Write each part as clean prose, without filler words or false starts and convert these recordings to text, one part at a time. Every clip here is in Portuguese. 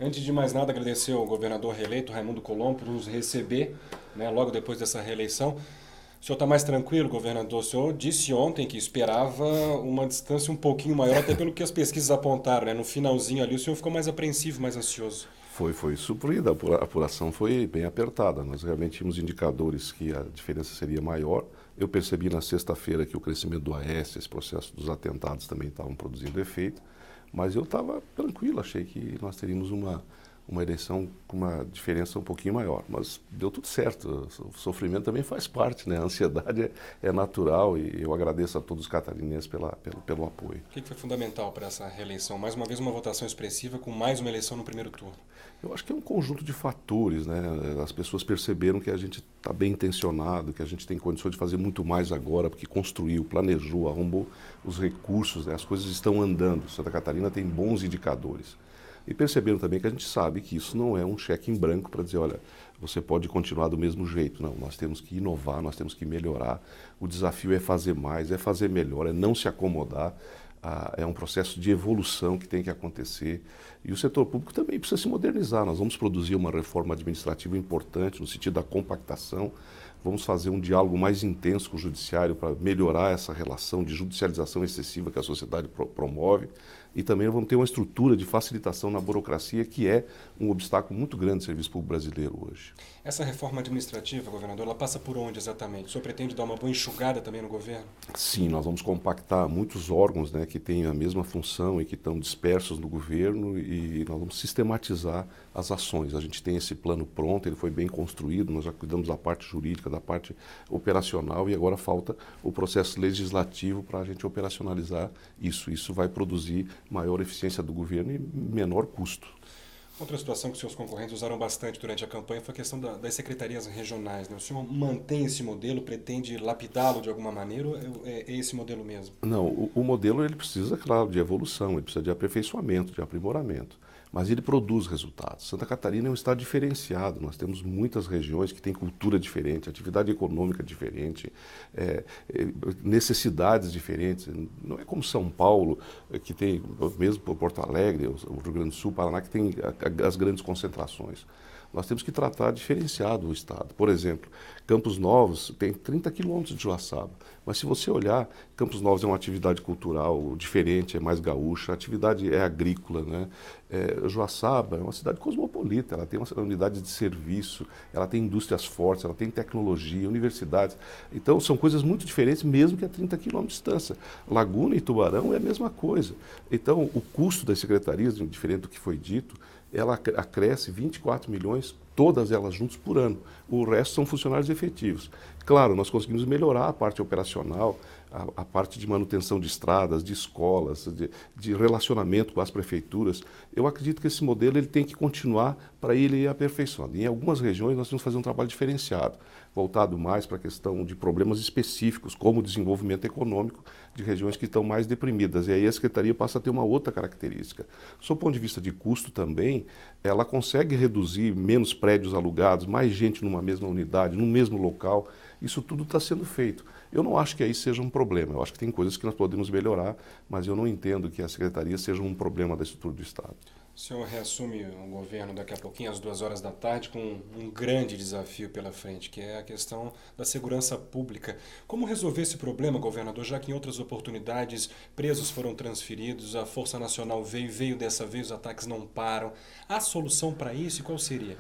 Antes de mais nada, agradecer ao governador reeleito, Raimundo Colombo, por nos receber, né, logo depois dessa reeleição. O senhor está mais tranquilo, governador? O senhor disse ontem que esperava uma distância um pouquinho maior, até pelo que as pesquisas apontaram, né? No finalzinho ali, o senhor ficou mais apreensivo, mais ansioso. Foi suprida, a apuração foi bem apertada. Nós realmente tínhamos indicadores que a diferença seria maior. Eu percebi na sexta-feira que o crescimento do AS, esse processo dos atentados também estavam produzindo efeito, mas eu estava tranquilo, achei que nós teríamos uma eleição com uma diferença um pouquinho maior, mas deu tudo certo. O sofrimento também faz parte, né? A ansiedade é natural e eu agradeço a todos os catarinenses pelo apoio. O que foi fundamental para essa reeleição? Mais uma vez uma votação expressiva com mais uma eleição no primeiro turno. Eu acho que é um conjunto de fatores, né? As pessoas perceberam que a gente está bem intencionado, que a gente tem condições de fazer muito mais agora, porque construiu, planejou, arrumou os recursos, né? As coisas estão andando. Santa Catarina tem bons indicadores. E perceberam também que a gente sabe que isso não é um cheque em branco para dizer, olha, você pode continuar do mesmo jeito. Não, nós temos que inovar, nós temos que melhorar. O desafio é fazer mais, é fazer melhor, é não se acomodar. É um processo de evolução que tem que acontecer. E o setor público também precisa se modernizar. Nós vamos produzir uma reforma administrativa importante no sentido da compactação. Vamos fazer um diálogo mais intenso com o judiciário para melhorar essa relação de judicialização excessiva que a sociedade promove. E também vamos ter uma estrutura de facilitação na burocracia, que é um obstáculo muito grande do serviço público brasileiro hoje. Essa reforma administrativa, governador, ela passa por onde exatamente? O senhor pretende dar uma boa enxugada também no governo? Sim, nós vamos compactar muitos órgãos, né, que têm a mesma função e que estão dispersos no governo, e nós vamos sistematizar as ações. A gente tem esse plano pronto, ele foi bem construído, nós já cuidamos da parte jurídica, da parte operacional, e agora falta o processo legislativo para a gente operacionalizar isso. Isso vai produzir maior eficiência do governo e menor custo. Outra situação que os seus concorrentes usaram bastante durante a campanha foi a questão das secretarias regionais, né? O senhor mantém esse modelo, pretende lapidá-lo de alguma maneira, ou é esse modelo mesmo? Não, o modelo ele precisa, claro, de evolução, ele precisa de aperfeiçoamento, de aprimoramento, mas ele produz resultados. Santa Catarina é um estado diferenciado, nós temos muitas regiões que têm cultura diferente, atividade econômica diferente, necessidades diferentes. Não é como São Paulo, que tem, mesmo Porto Alegre, o Rio Grande do Sul, Paraná, que tem as grandes concentrações. Nós temos que tratar diferenciado o estado. Por exemplo, Campos Novos tem 30 quilômetros de Joaçaba, mas se você olhar, Campos Novos é uma atividade cultural diferente, é mais gaúcha, a atividade é agrícola, né? Joaçaba é uma cidade cosmopolita, ela tem uma unidade de serviço, ela tem indústrias fortes, ela tem tecnologia, universidades. Então, são coisas muito diferentes, mesmo que a 30 quilômetros de distância. Laguna e Tubarão é a mesma coisa. Então, o custo das secretarias, diferente do que foi dito, ela acresce 24 milhões, todas elas juntas por ano. O resto são funcionários efetivos. Claro, nós conseguimos melhorar a parte operacional, a parte de manutenção de estradas, de escolas, de relacionamento com as prefeituras. Eu acredito que esse modelo ele tem que continuar para ele ir aperfeiçoando. Em algumas regiões nós temos que fazer um trabalho diferenciado, voltado mais para a questão de problemas específicos, como o desenvolvimento econômico de regiões que estão mais deprimidas. E aí a Secretaria passa a ter uma outra característica. Do ponto de vista de custo também, ela consegue reduzir menos prédios alugados, mais gente numa mesma unidade, no mesmo local. Isso tudo está sendo feito. Eu não acho que aí seja um problema. Eu acho que tem coisas que nós podemos melhorar, mas eu não entendo que a Secretaria seja um problema da estrutura do Estado. O senhor reassume o governo daqui a pouquinho, às 2 horas da tarde, com um grande desafio pela frente, que é a questão da segurança pública. Como resolver esse problema, governador, já que em outras oportunidades presos foram transferidos, a Força Nacional veio dessa vez, os ataques não param. Há solução para isso e qual seria?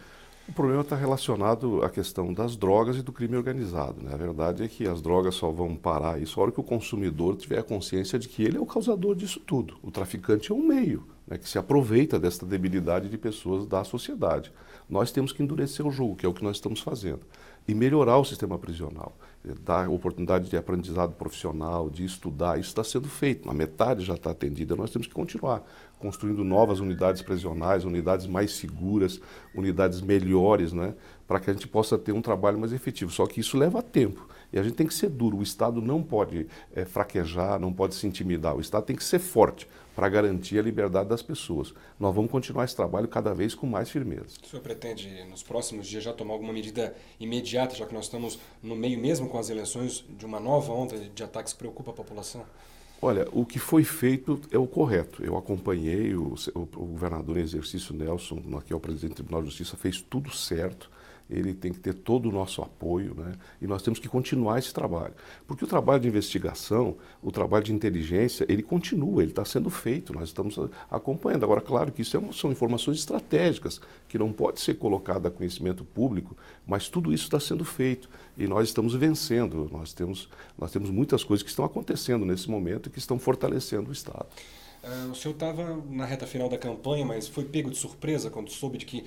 O problema está relacionado à questão das drogas e do crime organizado, né? A verdade é que as drogas só vão parar isso a hora que o consumidor tiver a consciência de que ele é o causador disso tudo. O traficante é um meio, né, que se aproveita desta debilidade de pessoas da sociedade. Nós temos que endurecer o jogo, que é o que nós estamos fazendo, e melhorar o sistema prisional, dar oportunidade de aprendizado profissional, de estudar. Isso está sendo feito, a metade já está atendida. Nós temos que continuar construindo novas unidades prisionais, unidades mais seguras, unidades melhores, né, para que a gente possa ter um trabalho mais efetivo. Só que isso leva tempo e a gente tem que ser duro. O Estado não pode fraquejar, não pode se intimidar. O Estado tem que ser forte para garantir a liberdade das pessoas. Nós vamos continuar esse trabalho cada vez com mais firmeza. O senhor pretende, nos próximos dias, já tomar alguma medida imediata, já que nós estamos no meio mesmo com as eleições, de uma nova onda de ataques que preocupa a população? Olha, o que foi feito é o correto. Eu acompanhei o governador em exercício, Nelson, que é o presidente do Tribunal de Justiça, fez tudo certo. Ele tem que ter todo o nosso apoio, né? E nós temos que continuar esse trabalho. Porque o trabalho de investigação, o trabalho de inteligência, ele continua, ele está sendo feito, nós estamos acompanhando. Agora, claro que isso são informações estratégicas, que não pode ser colocada a conhecimento público, mas tudo isso está sendo feito e nós estamos vencendo. Nós temos muitas coisas que estão acontecendo nesse momento e que estão fortalecendo o Estado. O senhor estava na reta final da campanha, mas foi pego de surpresa quando soube de que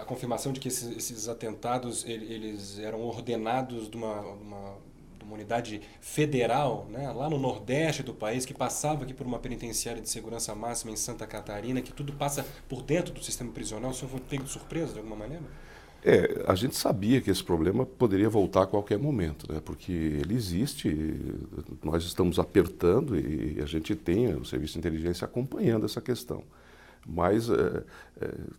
a confirmação de que esses atentados eles eram ordenados de uma unidade federal, né, lá no nordeste do país, que passava aqui por uma penitenciária de segurança máxima em Santa Catarina, que tudo passa por dentro do sistema prisional. O senhor foi pego de surpresa de alguma maneira? A gente sabia que esse problema poderia voltar a qualquer momento, né? Porque ele existe, nós estamos apertando e a gente tem o serviço de inteligência acompanhando essa questão. Mas,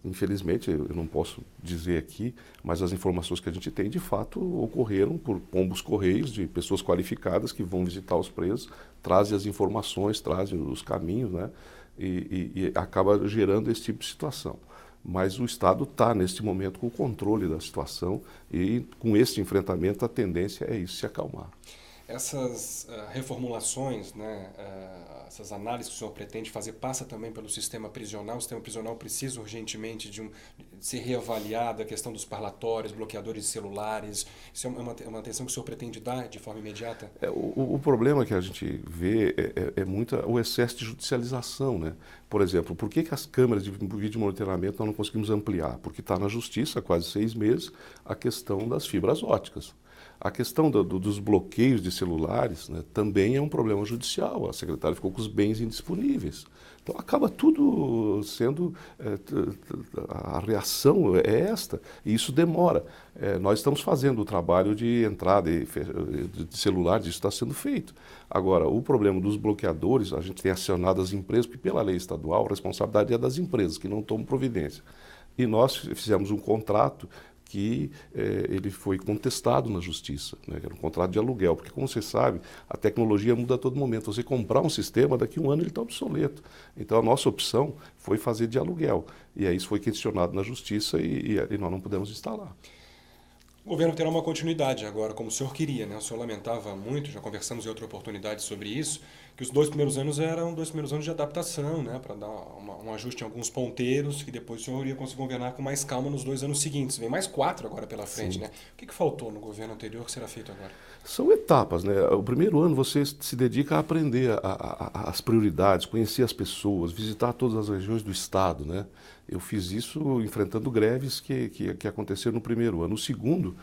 infelizmente, eu não posso dizer aqui, mas as informações que a gente tem, de fato, ocorreram por pombos correios de pessoas qualificadas que vão visitar os presos, trazem as informações, trazem os caminhos, né? E acaba gerando esse tipo de situação. Mas o Estado está, neste momento, com o controle da situação e, com esse enfrentamento, a tendência é isso, se acalmar. Essas reformulações, né, essas análises que o senhor pretende fazer, passa também pelo sistema prisional. O sistema prisional precisa urgentemente de ser reavaliado, a questão dos parlatórios, bloqueadores de celulares. Isso é uma atenção que o senhor pretende dar de forma imediata? O problema que a gente vê é muito o excesso de judicialização, né? Por exemplo, por que as câmeras de vídeo monitoramento nós não conseguimos ampliar? Porque está na Justiça há quase 6 meses a questão das fibras óticas. A questão dos bloqueios de celulares, né, também é um problema judicial. A secretária ficou com os bens indisponíveis. Então acaba tudo sendo... a reação é esta, e isso demora. Nós estamos fazendo o trabalho de entrada de celulares, isso está sendo feito. Agora, o problema dos bloqueadores, a gente tem acionado as empresas, porque pela lei estadual a responsabilidade é das empresas, que não tomam providência. E nós fizemos um contrato que ele foi contestado na Justiça, né? Era um contrato de aluguel, porque, como você sabe, a tecnologia muda a todo momento. Você comprar um sistema, daqui a um ano ele está obsoleto. Então, a nossa opção foi fazer de aluguel. E aí isso foi questionado na Justiça e nós não pudemos instalar. O governo terá uma continuidade agora, como o senhor queria, né? O senhor lamentava muito, já conversamos em outra oportunidade sobre isso, que os 2 primeiros anos eram 2 primeiros anos de adaptação, né? Para dar um ajuste em alguns ponteiros, que depois o senhor iria conseguir governar com mais calma nos 2 anos seguintes. Vem mais 4 agora pela frente, né? O que faltou no governo anterior que será feito agora? São etapas, né? O primeiro ano você se dedica a aprender as prioridades, conhecer as pessoas, visitar todas as regiões do Estado, né? Eu fiz isso enfrentando greves que aconteceram no primeiro ano. O segundo,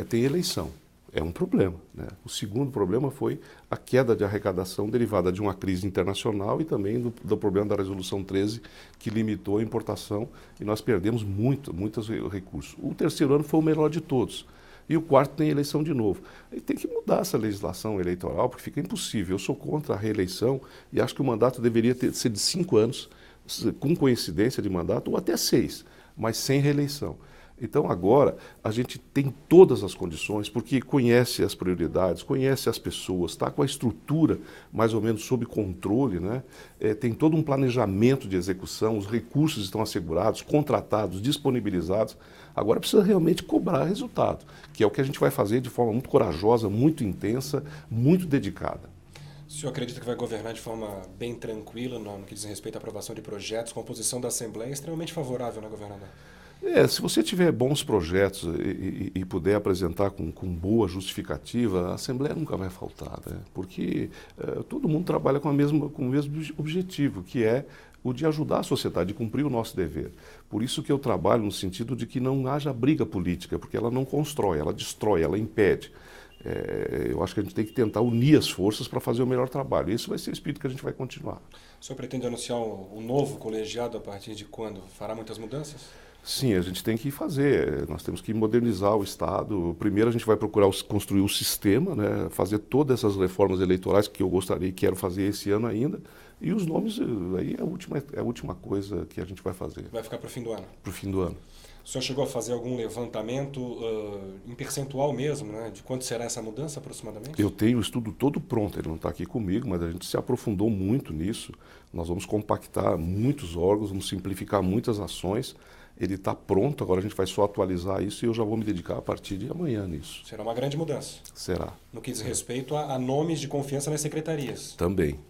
tem eleição. É um problema, né? O segundo problema foi a queda de arrecadação derivada de uma crise internacional e também do problema da Resolução 13, que limitou a importação e nós perdemos muitos recursos. O terceiro ano foi o melhor de todos. E o quarto tem eleição de novo. E tem que mudar essa legislação eleitoral, porque fica impossível. Eu sou contra a reeleição e acho que o mandato deveria ser de 5 anos, com coincidência de mandato, ou até 6, mas sem reeleição. Então agora a gente tem todas as condições, porque conhece as prioridades, conhece as pessoas, está com a estrutura mais ou menos sob controle, né? Tem todo um planejamento de execução, os recursos estão assegurados, contratados, disponibilizados. Agora precisa realmente cobrar resultado, que é o que a gente vai fazer de forma muito corajosa, muito intensa, muito dedicada. O senhor acredita que vai governar de forma bem tranquila no que diz respeito à aprovação de projetos? A composição da Assembleia é extremamente favorável, né, governador? Se você tiver bons projetos e puder apresentar com boa justificativa, a Assembleia nunca vai faltar, né? Porque todo mundo trabalha com o mesmo objetivo, que é o de ajudar a sociedade, de cumprir o nosso dever. Por isso que eu trabalho no sentido de que não haja briga política, porque ela não constrói, ela destrói, ela impede. Eu acho que a gente tem que tentar unir as forças para fazer o melhor trabalho. Esse vai ser o espírito que a gente vai continuar. O senhor pretende anunciar um novo colegiado a partir de quando? Fará muitas mudanças? Sim, a gente tem que fazer, nós temos que modernizar o Estado. Primeiro a gente vai procurar construir o sistema, né, fazer todas essas reformas eleitorais que eu gostaria e quero fazer esse ano ainda, E os nomes, aí é a última coisa que a gente vai fazer. Vai ficar para o fim do ano? Para o fim do ano. O senhor chegou a fazer algum levantamento em percentual mesmo, né, de quanto será essa mudança aproximadamente? Eu tenho o estudo todo pronto, ele não está aqui comigo, mas a gente se aprofundou muito nisso. Nós vamos compactar muitos órgãos, vamos simplificar muitas ações. Ele está pronto, agora a gente vai só atualizar isso e eu já vou me dedicar a partir de amanhã nisso. Será uma grande mudança. Será. No que diz respeito a nomes de confiança nas secretarias. Também.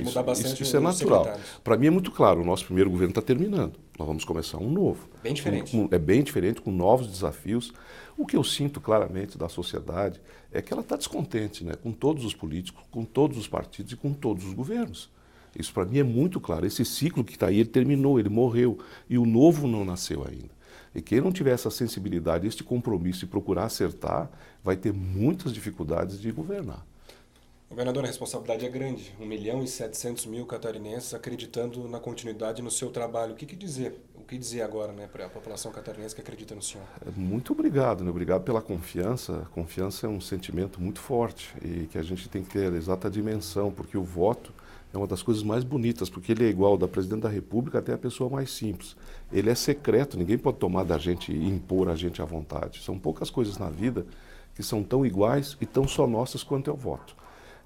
Mudar bastante isso é natural. Para mim é muito claro, o nosso primeiro governo está terminando. Nós vamos começar um novo. Bem diferente. É bem diferente, com novos desafios. O que eu sinto claramente da sociedade é que ela está descontente, né, com todos os políticos, com todos os partidos e com todos os governos. Isso para mim é muito claro. Esse ciclo que está aí, ele terminou, ele morreu. E o novo não nasceu ainda. E quem não tiver essa sensibilidade, este compromisso e procurar acertar, vai ter muitas dificuldades de governar. Governador, a responsabilidade é grande. 1.700.000 catarinenses acreditando na continuidade no seu trabalho. O que dizer? O que dizer agora, né, para a população catarinense que acredita no senhor? Muito obrigado, né? Obrigado pela confiança. A confiança é um sentimento muito forte e que a gente tem que ter a exata dimensão, porque o voto é uma das coisas mais bonitas, porque ele é igual da presidente da República até a pessoa mais simples. Ele é secreto, ninguém pode tomar da gente e impor a gente à vontade. São poucas coisas na vida que são tão iguais e tão só nossas quanto é o voto.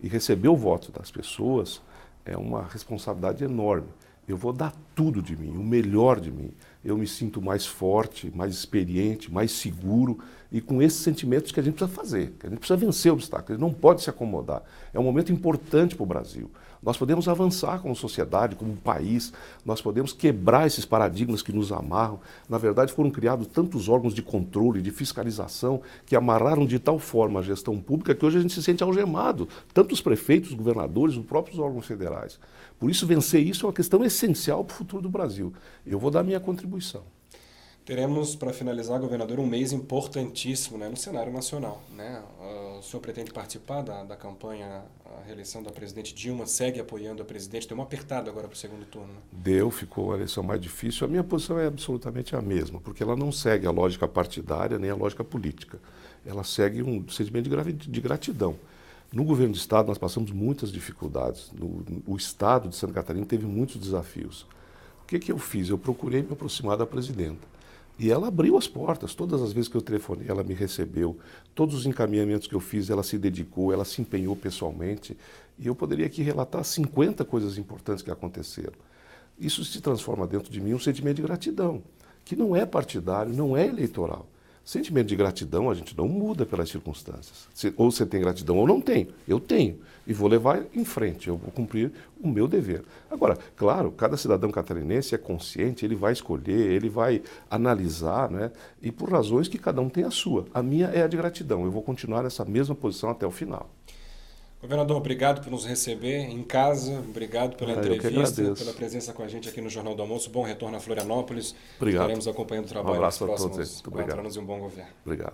E receber o voto das pessoas é uma responsabilidade enorme. Eu vou dar tudo de mim, o melhor de mim. Eu me sinto mais forte, mais experiente, mais seguro e com esses sentimentos que a gente precisa fazer, que a gente precisa vencer obstáculos, a gente não pode se acomodar. É um momento importante para o Brasil. Nós podemos avançar como sociedade, como país, nós podemos quebrar esses paradigmas que nos amarram. Na verdade, foram criados tantos órgãos de controle, de fiscalização, que amarraram de tal forma a gestão pública que hoje a gente se sente algemado, tanto os prefeitos, os governadores, os próprios órgãos federais. Por isso, vencer isso é uma questão essencial para o futuro do Brasil. Eu vou dar minha contribuição. Teremos, para finalizar, governador, um mês importantíssimo, né, no cenário nacional, né? O senhor pretende participar da campanha, a reeleição da presidente Dilma, segue apoiando a presidente, deu uma apertada agora para o segundo turno, né? Ficou a eleição mais difícil. A minha posição é absolutamente a mesma, porque ela não segue a lógica partidária nem a lógica política. Ela segue um sentimento de gratidão. No governo do Estado, nós passamos muitas dificuldades. O Estado de Santa Catarina teve muitos desafios. O que eu fiz? Eu procurei me aproximar da presidenta. E ela abriu as portas. Todas as vezes que eu telefonei, ela me recebeu. Todos os encaminhamentos que eu fiz, ela se dedicou, ela se empenhou pessoalmente. E eu poderia aqui relatar 50 coisas importantes que aconteceram. Isso se transforma dentro de mim um sentimento de gratidão, que não é partidário, não é eleitoral. Sentimento de gratidão a gente não muda pelas circunstâncias. Ou você tem gratidão ou não tem. Eu tenho. E vou levar em frente. Eu vou cumprir o meu dever. Agora, claro, cada cidadão catarinense é consciente, ele vai escolher, ele vai analisar, né? E por razões que cada um tem a sua. A minha é a de gratidão. Eu vou continuar nessa mesma posição até o final. Governador, obrigado por nos receber em casa, obrigado pela entrevista, pela presença com a gente aqui no Jornal do Almoço. Bom retorno a Florianópolis. Obrigado. Estaremos acompanhando o trabalho nos próximos 4 anos e um bom governo. Obrigado.